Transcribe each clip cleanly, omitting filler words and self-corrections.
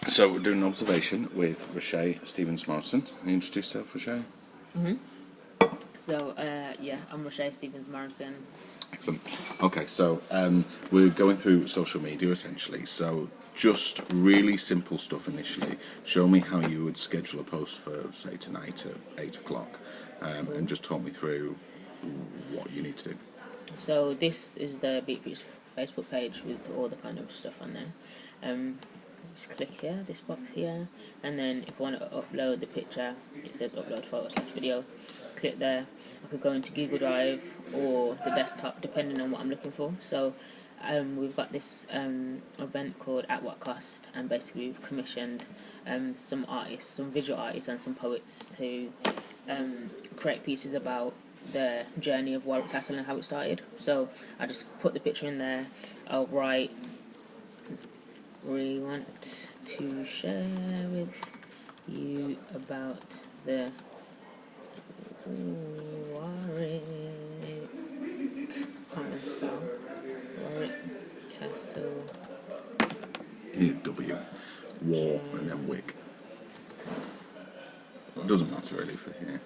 So we're doing an observation with Roche Stevens-Morrison. Can you introduce yourself, Roche? So, I'm Roche Stevens-Morrison. Excellent. Okay, so we're going through social media essentially. So just really simple stuff initially. Show me how you would schedule a post for, say, tonight at 8 o'clock, and just talk me through what you need to do. So this is the Beatfruit's Facebook page with all the kind of stuff on there. Just click here, this box here, and then if you want to upload the picture, it says upload photo/video. Click there. I could go into Google Drive or the desktop, depending on what I'm looking for. So we've got this event called At What Cost, and basically we've commissioned some artists, some visual artists and some poets to create pieces about the journey of Warwick Castle and how it started. So I just put the picture in there. I'll write, we want to share with you about the Warwick, can't spell, Warwick Castle. W, war, and then wick. Doesn't matter really for here.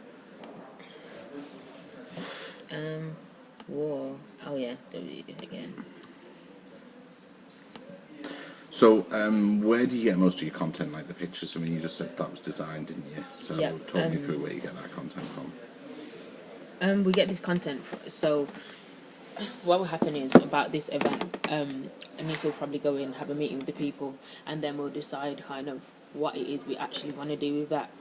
War. Oh yeah, W again. So, where do you get most of your content, like the pictures? I mean, you just said that was designed, didn't you? So, talk me through where you get that content from. We get this content. So, what will happen is about this event. Anissa will probably go in, have a meeting with the people, and then we'll decide kind of what it is we actually want to do with that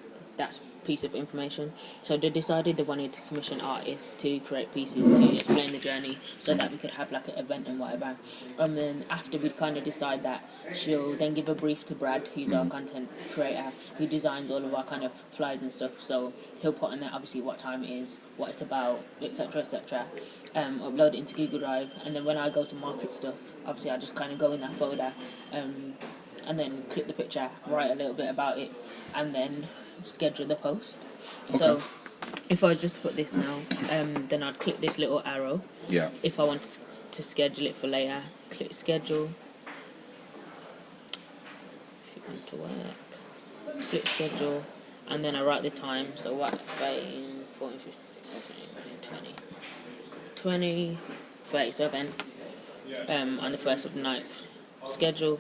piece of information. So they decided they wanted to commission artists to create pieces to explain the journey, so that we could have like an event and whatever. And then after we kind of decide that, she'll then give a brief to Brad, who's our content creator, who designs all of our kind of flyers and stuff. So he'll put on there obviously what time it is, what it's about, etc., etc. Upload it into Google Drive, and then when I go to market stuff, obviously I just kind of go in that folder, and then click the picture, write a little bit about it, and then schedule the post. Okay. So if I was just to put this now, then I'd click this little arrow. Yeah. If I want to schedule it for later, click schedule. If you want to work, click schedule, and then I write the time. So what, 13, 14, 15, 16, 17, 20, 20, 37, on the 1st of the 9th. Schedule.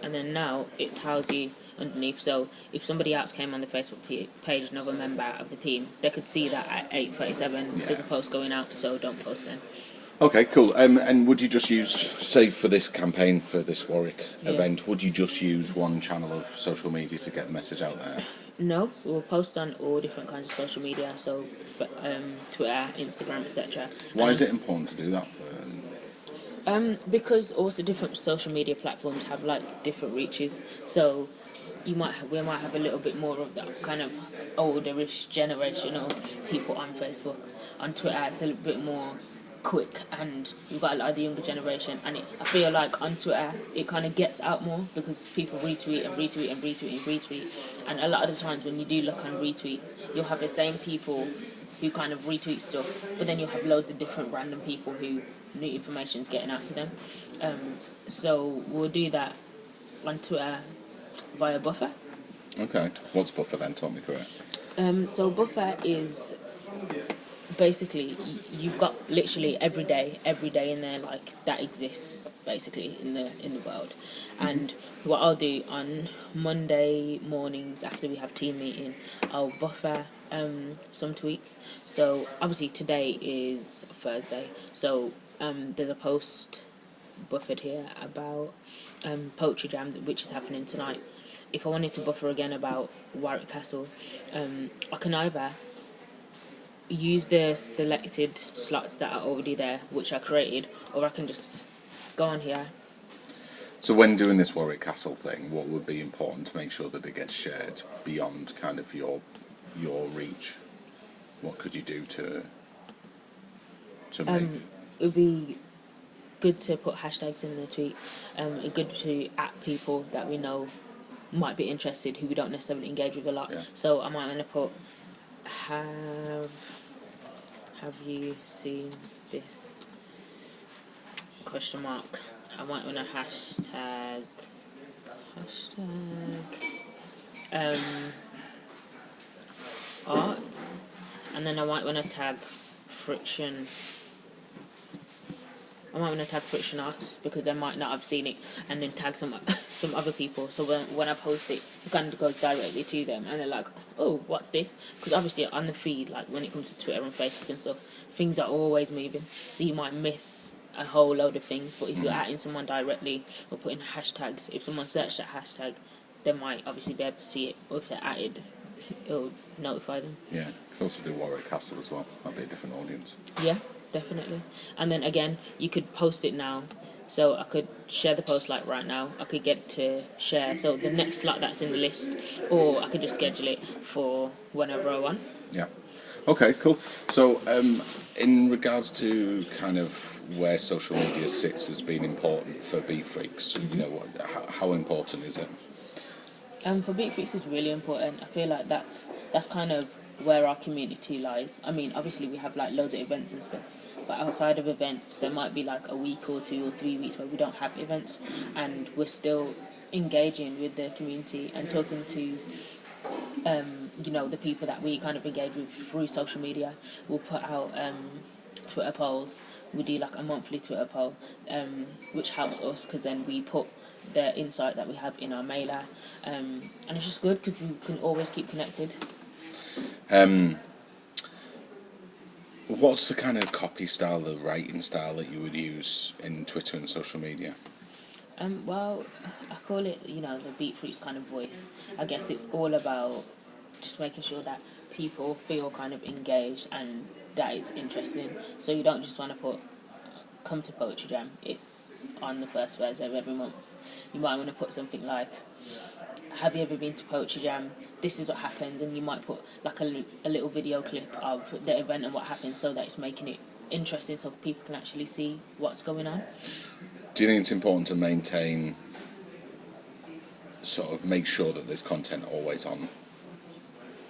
And then now it tells you underneath, so if somebody else came on the Facebook page, another member of the team, they could see that at 8:37 there's a post going out, so don't post then. Okay, cool. And would you just use, say for this campaign, for this Warwick event, would you just use one channel of social media to get the message out there? No, we'll post on all different kinds of social media, so Twitter, Instagram, etc. Why is it important to do that? Because all the different social media platforms have like different reaches, so we might have a little bit more of that kind of olderish generational people on Facebook. On Twitter it's a little bit more quick, and you've got a lot of the younger generation, and I feel like on Twitter it kind of gets out more because people retweet and retweet and retweet and retweet, and a lot of the times when you do look on retweets, you'll have the same people who kind of retweet stuff, but then you'll have loads of different random people who new information's getting out to them. So we'll do that on Twitter via Buffer. Okay. What's Buffer then? Talk me through it. So Buffer is basically, you've got literally every day in there like that exists basically in the world. And what I'll do on Monday mornings after we have team meeting, I'll buffer some tweets. So obviously today is Thursday, so there's a post buffered here about Poetry Jam, which is happening tonight. If I wanted to buffer again about Warwick Castle, I can either use the selected slots that are already there, which I created, or I can just go on here. So when doing this Warwick Castle thing, what would be important to make sure that it gets shared beyond kind of your reach? What could you do to make... It would be good to put hashtags in the tweet. It's good to at people that we know might be interested, who we don't necessarily engage with a lot. Yeah. So I might want to put, have you seen this? Question mark. I might want to hashtag hashtag arts, and then I might want to tag friction. I might want to tag friction arts because I might not have seen it, and then tag some other people. So when I post it, it kind of goes directly to them, and they're like, "Oh, what's this?" Because obviously on the feed, like when it comes to Twitter and Facebook and stuff, things are always moving, so you might miss a whole load of things. But if you're adding someone directly or putting hashtags, if someone searched that hashtag, they might obviously be able to see it. Or if they're added, it'll notify them. Yeah, you could also do Warwick Castle as well. That'd be a different audience. Yeah, definitely. And then again, you could post it now. So I could share the post like right now. I could get to share. So the next slot that's in the list, or I could just schedule it for whenever I want. Yeah. Okay, cool. So, in regards to kind of where social media sits as being important for Beat Freaks, you know, how important is it? For Beat Freaks, it's really important. I feel like that's kind of where our community lies. I mean, obviously we have like loads of events and stuff, but outside of events, there might be like a week or 2 or 3 weeks where we don't have events, and we're still engaging with the community and talking to you know, the people that we kind of engage with through social media. We'll put out Twitter polls. We do like a monthly Twitter poll, which helps us because then we put the insight that we have in our mailer, and it's just good because we can always keep connected. What's the kind of copy style, the writing style that you would use in Twitter and social media? Well, I call it, you know, the Beat Freaks kind of voice. I guess it's all about just making sure that people feel kind of engaged and that it's interesting. So you don't just want to put, come to Poetry Jam, it's on the first Thursday of every month. You might want to put something like, have you ever been to Poetry Jam? This is what happens, and you might put like a little video clip of the event and what happens, so that it's making it interesting so people can actually see what's going on. Do you think it's important to maintain, sort of make sure that there's content always on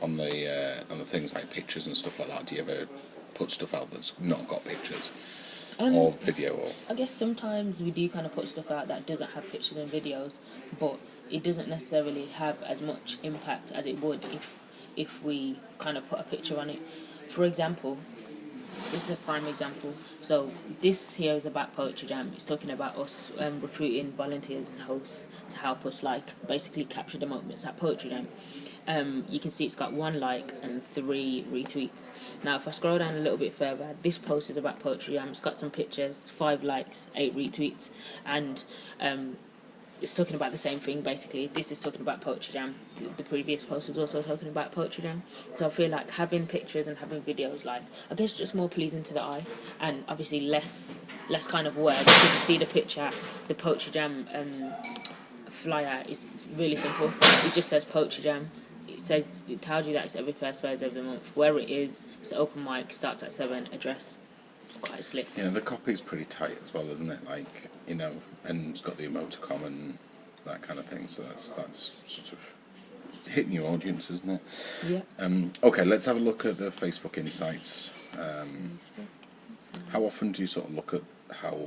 the things like pictures and stuff like that? Do you ever put stuff out that's not got pictures or video? Or I guess sometimes we do kind of put stuff out that doesn't have pictures and videos, but it doesn't necessarily have as much impact as it would if we kind of put a picture on it. For example, this is a prime example. So this here is about Poetry Jam. It's talking about us recruiting volunteers and hosts to help us like basically capture the moments at Poetry Jam. You can see it's got 1 like and 3 retweets. Now if I scroll down a little bit further, this post is about Poetry Jam. It's got some pictures, 5 likes, 8 retweets, and it's talking about the same thing basically. This is talking about Poetry Jam. The previous post is also talking about Poetry Jam. So I feel like having pictures and having videos, like, I guess just more pleasing to the eye, and obviously less kind of words. If you see the picture, the Poetry Jam flyer is really simple. It just says Poetry Jam. It tells you that it's every first Thursday of the month, where it is. It's an open mic, starts at 7, address. It's quite slick. Yeah, the copy's pretty tight as well, isn't it? Like, you know, and it's got the emoticon and that kind of thing. So that's sort of hitting your audience, isn't it? Yeah. Okay, let's have a look at the Facebook Insights. How often do you sort of look at how?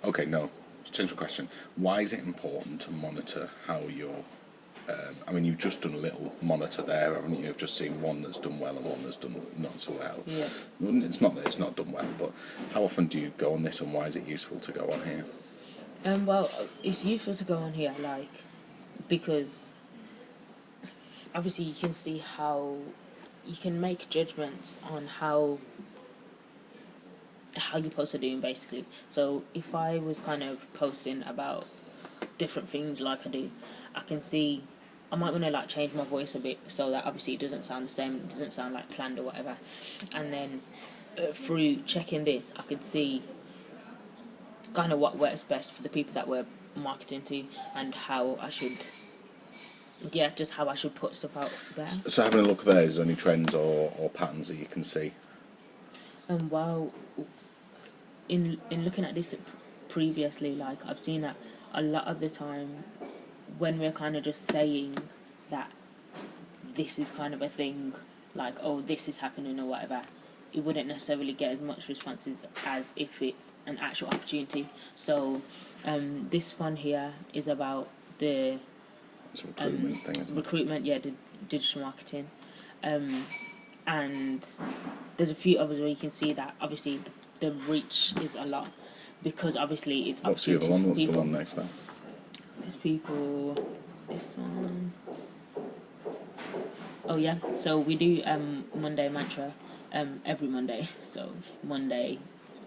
Okay, no. Change the question. Why is it important to monitor how you're? I mean, you've just done a little monitor there, haven't you? You've just seen one that's done well and one that's done not so well. Yeah. It's not that it's not done well, but how often do you go on this, and why is it useful to go on here? Well, it's useful to go on here, like, because obviously you can see how you can make judgments on how your posts are doing, basically. So if I was kind of posting about different things like I do, I can see I might want to like change my voice a bit so that obviously it doesn't sound the same, it doesn't sound like planned or whatever. And then through checking this, I could see kind of what works best for the people that we're marketing to, and how I should, just how I should put stuff out better. So having a look there, is there any trends or patterns that you can see? Well, in looking at this previously, like, I've seen that a lot of the time when we're kind of just saying that this is kind of a thing, like, oh, this is happening or whatever, it wouldn't necessarily get as much responses as if it's an actual opportunity. So this one here is about the It's a recruitment thing, isn't it? recruitment, yeah, the digital marketing, and there's a few others where you can see that obviously the reach is a lot because obviously it's What's the other one? What's people. the one next then? There's people. This one. Oh yeah, so we do Monday mantra every Monday. So Monday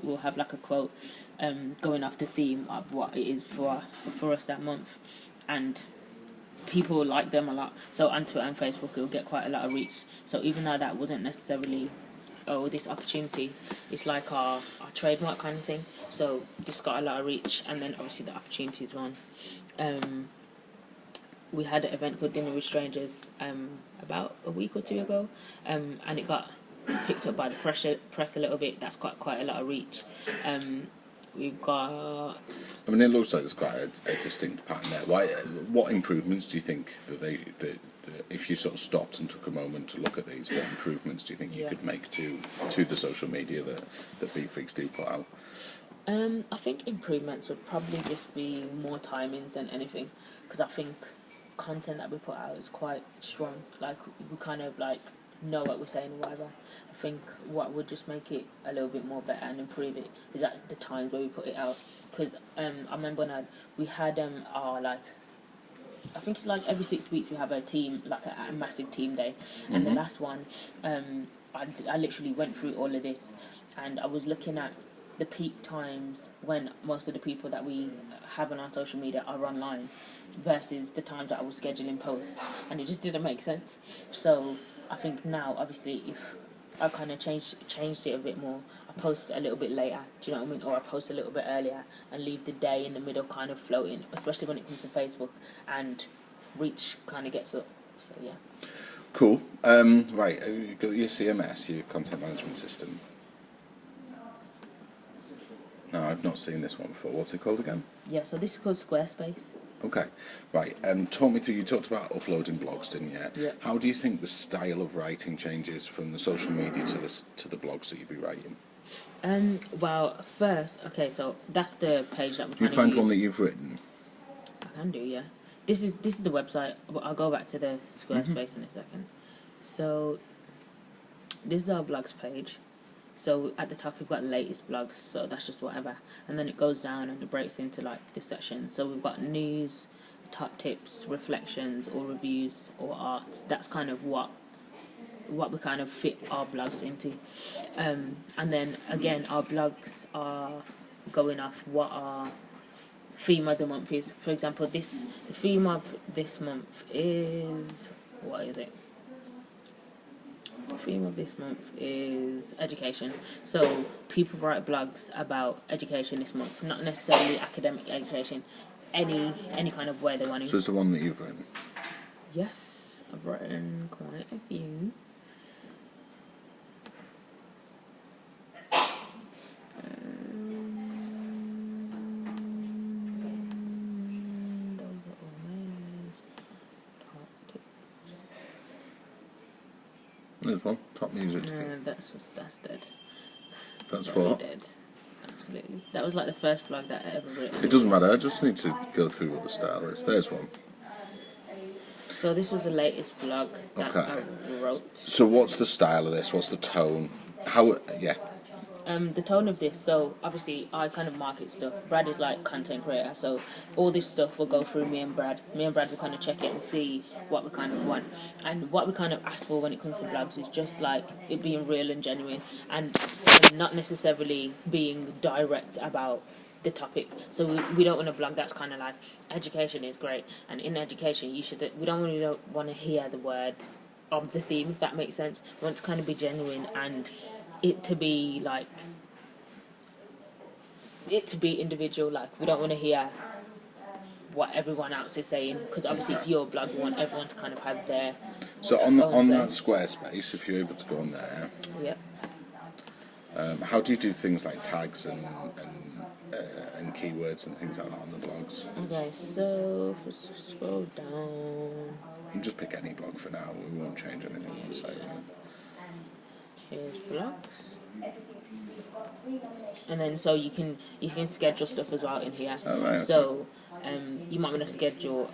we'll have like a quote going off the theme of what it is for us that month, and people like them a lot. So on Twitter and Facebook it'll get quite a lot of reach. So even though that wasn't necessarily this opportunity, it's like our trademark kind of thing. So this got a lot of reach, and then obviously the opportunity is one. We had an event called Dinner with Strangers about a week or two ago, and it got picked up by the press a little bit. That's got quite a lot of reach. We've got. I mean, it looks like there's quite a distinct pattern there. What improvements do you think that if you sort of stopped and took a moment to look at these, what improvements do you think you could make to the social media that Beat Freaks do put out? I think improvements would probably just be more timings than anything, because I think content that we put out is quite strong. Like we kind of like know what we're saying or whatever. I think what would just make it a little bit more better and improve it is at the times where we put it out. Because I remember when we had our like, I think it's like every 6 weeks we have a team, like a massive team day. And the last one, I literally went through all of this, and I was looking at the peak times when most of the people that we have on our social media are online versus the times that I was scheduling posts, and it just didn't make sense. So I think now, obviously, if I kind of changed it a bit more, I post a little bit later, do you know what I mean, or I post a little bit earlier and leave the day in the middle kind of floating, especially when it comes to Facebook, and reach kind of gets up. So yeah. Cool. Right, you got your CMS, your content management system. No, I've not seen this one before. What's it called again? Yeah, so this is called Squarespace. Okay, right. Talk me through. You talked about uploading blogs, didn't you? Yeah. How do you think the style of writing changes from the social media to the blogs that you'd be writing? Well, first, okay, so that's the page that we're trying You to found use. one that you've written. I can do, yeah. This is the website. I'll go back to the Squarespace in a second. So this is our blogs page. So at the top we've got latest blogs, so that's just whatever, and then it goes down and it breaks into like the sections. So we've got news, top tips, reflections, or reviews, or arts. That's kind of what we kind of fit our blogs into. And then again, our blogs are going off what our theme of the month is. For example, the theme of this month is, what is it? The theme of this month is education. So people write blogs about education this month, not necessarily academic education, any kind of way they want to. So it's the one that you've written. Yes, I've written quite a few. There's one. Top music. No, that's dead. That's Totally what? dead. Absolutely. That was like the first blog that I ever written. It doesn't matter. I just need to go through what the style is. There's one. So this was the latest blog that I wrote. So what's the style of this? What's the tone? How? Yeah. The tone of this, so obviously I kind of market stuff. Brad is like content creator, so all this stuff will go through me and Brad. Me and Brad will kind of check it and see what we kind of want. And what we kind of ask for when it comes to vlogs is just like it being real and genuine, and not necessarily being direct about the topic. So we don't want a blog that's kind of like education is great, and in education we don't really want to hear the word of the theme, if that makes sense. We want to kind of be genuine and it to be individual. Like we don't want to hear what everyone else is saying, because obviously it's your blog. We want everyone to kind of have their So on that Squarespace, if you're able to go on there, yep. How do you do things like tags and keywords and things like that on the blogs? Okay, so if we scroll down, You can just pick any blog for now. We won't change anything on the site. here's blogs, and then so you can schedule stuff as well in here. Oh, right, So you might want to schedule